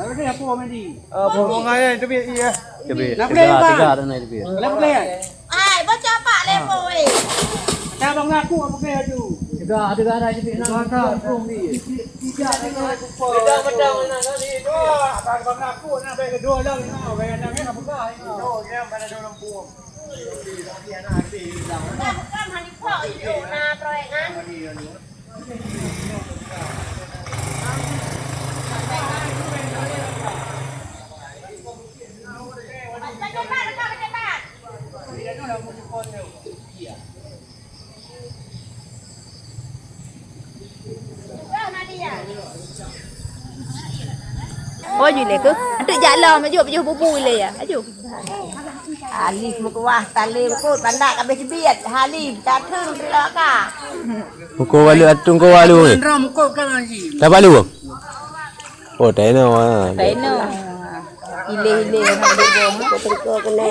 Ada apa mandi? Pembangunan itu iya. Tiga ada naik dia. Lepas ni. Ai, baca pak lepoi. Dah bang aku apa kaya tu? Tiga ada dia nak kampung ni. Tidak betul nak ni. Abang bang aku nak bagi kedua dah ni. Bagi anak ni apa kah? Oh, dia pada dalam lampu. Dah bukan hani pak itu na proyek kan. Oh je le ke? Ada jalan maju bubui le ya. Aju. Alif mukwah tali kut pandak habis biat halif datang belaka. Pukul walu atung ko walu ni. Ram kau kan lagi. Dah walu. Oh, tak nak. Tai no. Ile nak duduk. Kau kena